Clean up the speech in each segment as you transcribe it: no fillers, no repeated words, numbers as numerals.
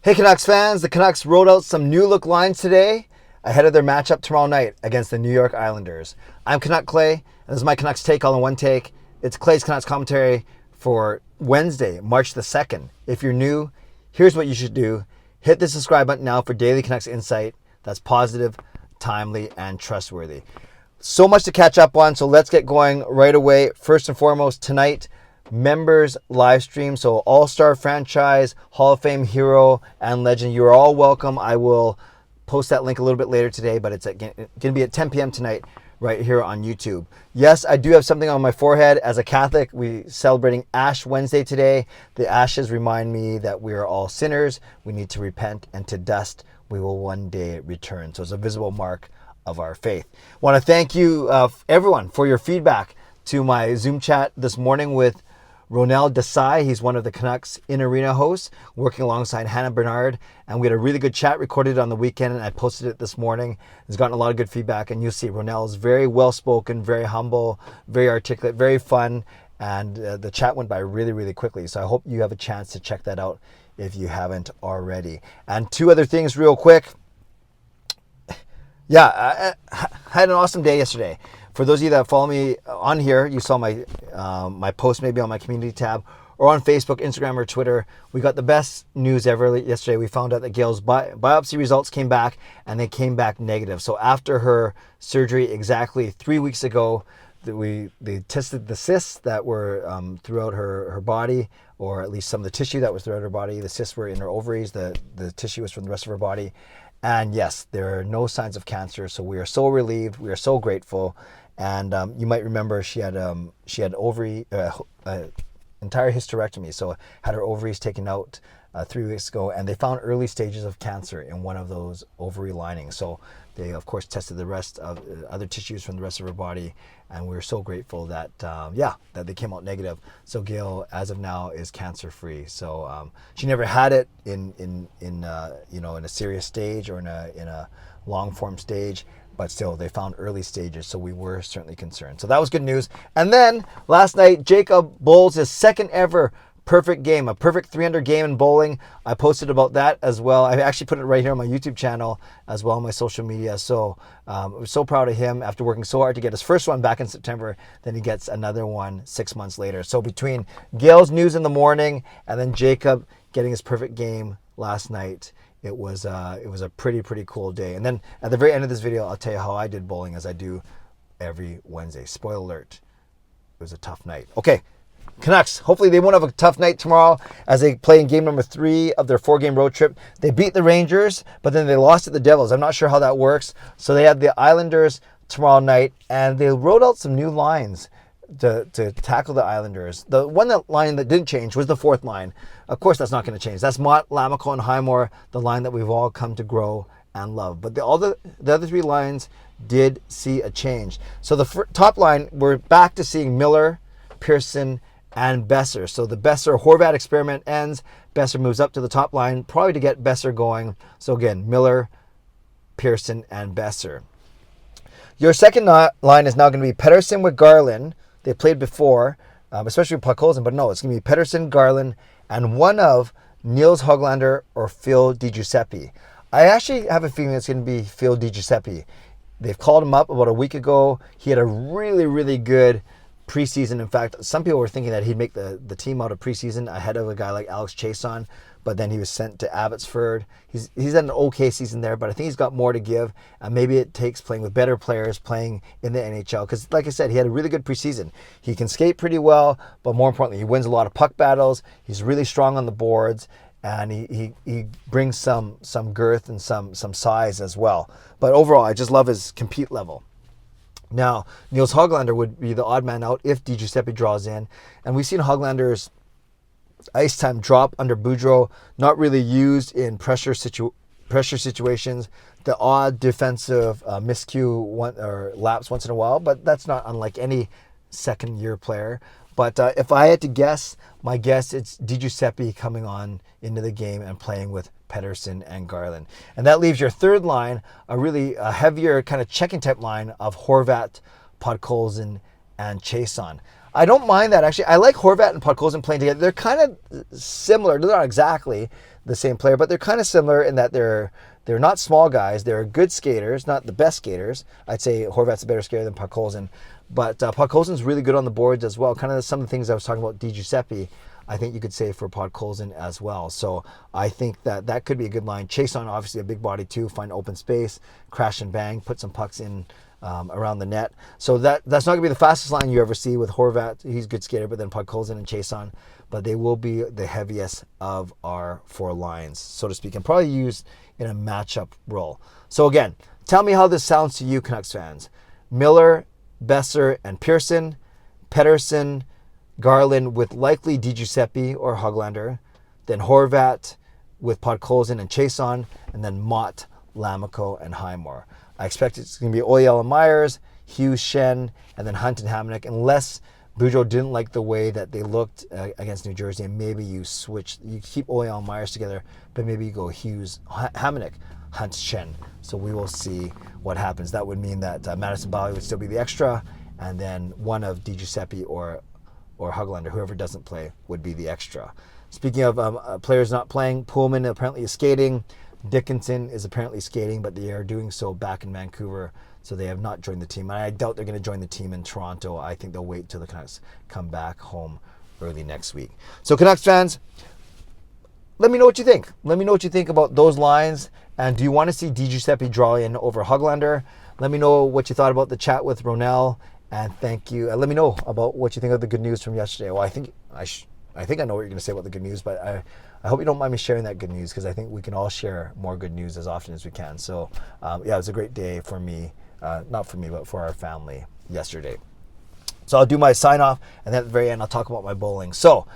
Hey Canucks fans, the Canucks rolled out some new look lines today ahead of their matchup tomorrow night against the New York Islanders. I'm Canuck Clay, and this is my Canucks take all in one take. It's Clay's Canucks commentary for Wednesday, March the 2nd. If you're new, here's what you should do. Hit the subscribe button now for daily Canucks insight that's positive, timely, and trustworthy. So much to catch up on, so let's get going right away. First and foremost, tonight, members live stream. So all-star franchise, Hall of Fame hero and legend, you're all welcome. I will post that link a little bit later today, but it's going to be at 10 p.m. tonight right here on YouTube. Yes, I do have something on my forehead. As a Catholic, we're celebrating Ash Wednesday today. The ashes remind me that we are all sinners. We need to repent, and to dust we will one day return. So it's a visible mark of our faith. I want to thank you, everyone, for your feedback to my Zoom chat this morning with Ronel Desai. He's one of the Canucks in-arena hosts, working alongside Hannah Bernard. And we had a really good chat recorded on the weekend, and I posted it this morning. It's gotten a lot of good feedback, and you'll see Ronel is very well-spoken, very humble, very articulate, very fun, and the chat went by really, really quickly. So I hope you have a chance to check that out if you haven't already. And two other things real quick. Yeah, I had an awesome day yesterday. For those of you that follow me on here, you saw my my post maybe on my community tab or on Facebook, Instagram, or Twitter. We got the best news ever yesterday. We found out that Gail's biopsy results came back, and they came back negative. So after her surgery exactly 3 weeks ago, they tested the cysts that were throughout her body, or at least some of the tissue that was throughout her body. The cysts were in her ovaries. The tissue was from the rest of her body. And yes, there are no signs of cancer. So we are so relieved. We are so grateful. And you might remember she had ovary entire hysterectomy, so had her ovaries taken out 3 weeks ago, and they found early stages of cancer in one of those ovary linings. So they of course tested the rest of other tissues from the rest of her body, and we're so grateful that that they came out negative. So Gail, as of now, is cancer free. So she never had it in a serious stage or in a long form stage. But still, they found early stages, so we were certainly concerned. So that was good news. And then last night, Jacob bowls his second ever perfect game, a perfect 300 game in bowling. I posted about that as well. I actually put it right here on my YouTube channel as well on my social media. So I was so proud of him after working so hard to get his first one back in September. Then he gets another one 6 months later. So between Gail's news in the morning and then Jacob getting his perfect game last night, it was a pretty cool day. And then at the very end of this video, I'll tell you how I did bowling, as I do every Wednesday. Spoiler alert, it was a tough night. Okay, Canucks, hopefully they won't have a tough night tomorrow as they play in game number 3 of their 4-game road trip. They beat the Rangers, but then they lost to the Devils. I'm not sure how that works. So they had the Islanders tomorrow night, and they wrote out some new lines to tackle the Islanders. The line that didn't change was the 4th line. Of course, that's not going to change. That's Mott, Lamico, and Highmore, the line that we've all come to grow and love. But all the other 3 lines did see a change. So the top line, we're back to seeing Miller, Pearson, and Besser. So the Besser-Horvat experiment ends. Besser moves up to the top line, probably to get Besser going. So again, Miller, Pearson, and Besser. Your second line is now going to be Pettersson with Garland. They played before, especially with Podkolzin, but no, it's going to be Pettersson, Garland, and one of Nils Höglander or Phil DiGiuseppe. I actually have a feeling it's going to be Phil DiGiuseppe. They've called him up about a week ago. He had a really good preseason. In fact, some people were thinking that he'd make the team out of preseason ahead of a guy like Alex Chiasson, but then he was sent to Abbotsford. He's had an okay season there, but I think he's got more to give, and maybe it takes playing with better players, playing in the NHL, because like I said, he had a really good preseason. He can skate pretty well, but more importantly, he wins a lot of puck battles. He's really strong on the boards, and he brings some girth and some size as well. But overall, I just love his compete level. Now, Nils Höglander would be the odd man out if DiGiuseppe draws in, and we've seen Höglander's ice time drop under Boudreau, not really used in pressure situations. The odd defensive miscue or lapse once in a while, but that's not unlike any second-year player. But if I had to guess, my guess it's DiGiuseppe coming on into the game and playing with Pettersson and Garland. And that leaves your third line, a really heavier kind of checking type line of Horvat, Podkolzin, and Chiasson. I don't mind that, actually. I like Horvat and Podkolzin playing together. They're kind of similar. They're not exactly the same player, but they're kind of similar in that they're not small guys. They're good skaters, not the best skaters. I'd say Horvat's a better skater than Podkolzin. But Podkolzin's really good on the boards as well. Kind of some of the things I was talking about Di Giuseppe, I think you could say for Podkolzin as well. So I think that could be a good line. Chason, obviously a big body too, find open space, crash and bang, put some pucks in around the net. So that's not going to be the fastest line you ever see with Horvat. He's a good skater, but then Podkolzin and Chason. But they will be the heaviest of our 4 lines, so to speak, and probably used in a matchup role. So again, tell me how this sounds to you, Canucks fans. Miller, Besser, and Pearson, Pettersson, Garland with likely Di Giuseppe or Höglander, then Horvat with Podkolzin and Chason, and then Mott, Lammikko, and Highmore. I expect it's going to be Oyel and Myers, Hughes, Shen, and then Hunt and Hamonic, unless Boudreau didn't like the way that they looked against New Jersey, and maybe you keep Oyel and Myers together, but maybe you go Hughes, Hamonic, Hunt, Shen. So we will see what happens. That would mean that Madison Bally would still be the extra, and then one of Di Giuseppe or Höglander, whoever doesn't play, would be the extra. Speaking of players not playing, Pullman apparently is skating. Dickinson is apparently skating, but they are doing so back in Vancouver, so they have not joined the team. And I doubt they're going to join the team in Toronto. I think they'll wait till the Canucks come back home early next week. So Canucks fans, let me know what you think. Let me know what you think about those lines. And do you want to see Di Giuseppe draw in over Höglander? Let me know what you thought about the chat with Ronell. And thank you. Let me know about what you think of the good news from yesterday. Well, I think I know what you're going to say about the good news, but I hope you don't mind me sharing that good news, because I think we can all share more good news as often as we can. So, yeah, it was a great day for me, not for me, but for our family yesterday. So I'll do my sign off, and then at the very end, I'll talk about my bowling. So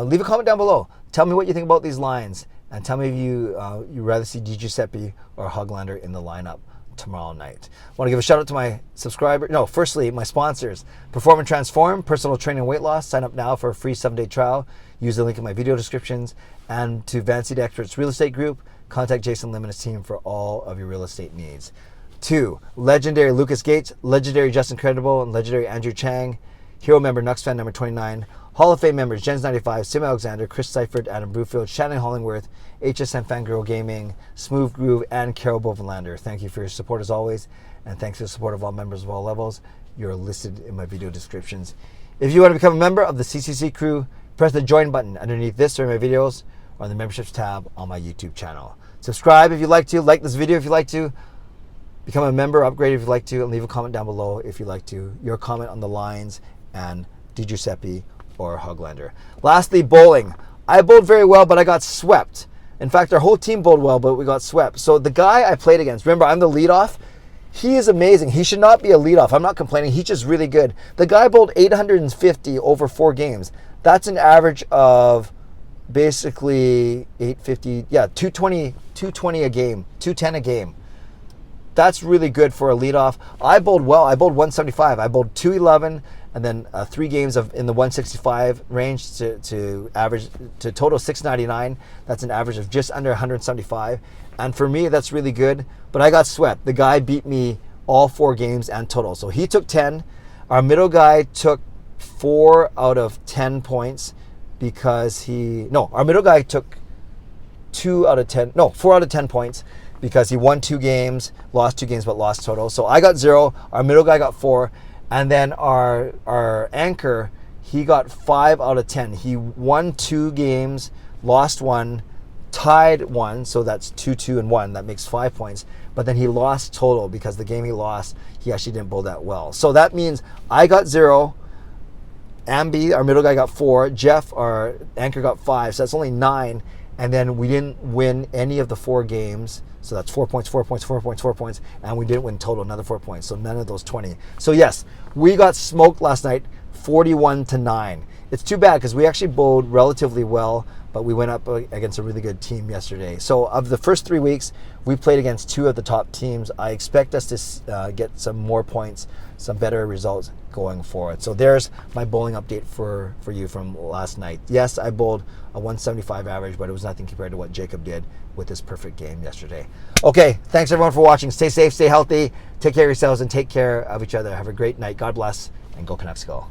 leave a comment down below. Tell me what you think about these lines, and tell me if you rather see Di Giuseppe or Höglander in the lineup tomorrow night. I want to give a shout out to my subscriber. No, firstly, my sponsors, Perform and Transform, personal training and weight loss. Sign up now for a free 7-day trial. Use the link in my video descriptions. And to Vancity Experts Real Estate Group, contact Jason Lim and his team for all of your real estate needs. 2, legendary Lucas Gates, legendary Justin Credible, and legendary Andrew Chang. Hero member Nux fan number 29. Hall of Fame members Jens 95, Sim Alexander, Chris Seifert, Adam Brewfield, Shannon Hollingworth, HSM Fangirl Gaming, Smooth Groove, and Carol Bovenlander. Thank you for your support as always, and thanks for the support of all members of all levels. You're listed in my video descriptions. If you want to become a member of the CCC Crew, press the join button underneath this or my videos, or on the memberships tab on my YouTube channel. Subscribe if you'd like to, like this video if you'd like to, become a member, upgrade if you'd like to, and leave a comment down below if you'd like to. Your comment on the lines and Di Giuseppe or Höglander. Lastly, bowling. I bowled very well, but I got swept. In fact, our whole team bowled well, but we got swept. So the guy I played against, remember, I'm the leadoff. He is amazing. He should not be a leadoff. I'm not complaining. He's just really good. The guy bowled 850 over 4 games. That's an average of basically 850. Yeah, 220 a game, 210 a game. That's really good for a leadoff. I bowled well. I bowled 175. I bowled 211. And then 3 games in the 165 range to average to total 699. That's an average of just under 175. And for me, that's really good. But I got swept. The guy beat me all 4 games and total. So he took 10. Our middle guy took 4 out of 10 points because our middle guy took 4 out of 10 points because he won 2 games, lost 2 games, but lost total. So I got 0. Our middle guy got 4. And then our anchor, he got 5 out of 10. He won 2 games, lost 1, tied 1, so that's 2, and 1. That makes 5 points. But then he lost total because the game he lost, he actually didn't bowl that well. So that means I got 0. Ambi, our middle guy, got 4. Jeff, our anchor, got 5. So that's only 9. And then we didn't win any of the 4 games. So that's 4 points, 4 points, 4 points, 4 points. And we didn't win total, another 4 points. So none of those 20. So yes, we got smoked last night, 41-9. It's too bad because we actually bowled relatively well, but we went up against a really good team yesterday. So of the first 3 weeks, we played against 2 of the top teams. I expect us to get some more points, some better results going forward. So there's my bowling update for you from last night. Yes, I bowled a 175 average, but it was nothing compared to what Jacob did with his perfect game yesterday. Okay, thanks everyone for watching. Stay safe, stay healthy, take care of yourselves, and take care of each other. Have a great night. God bless, and go Canucks go.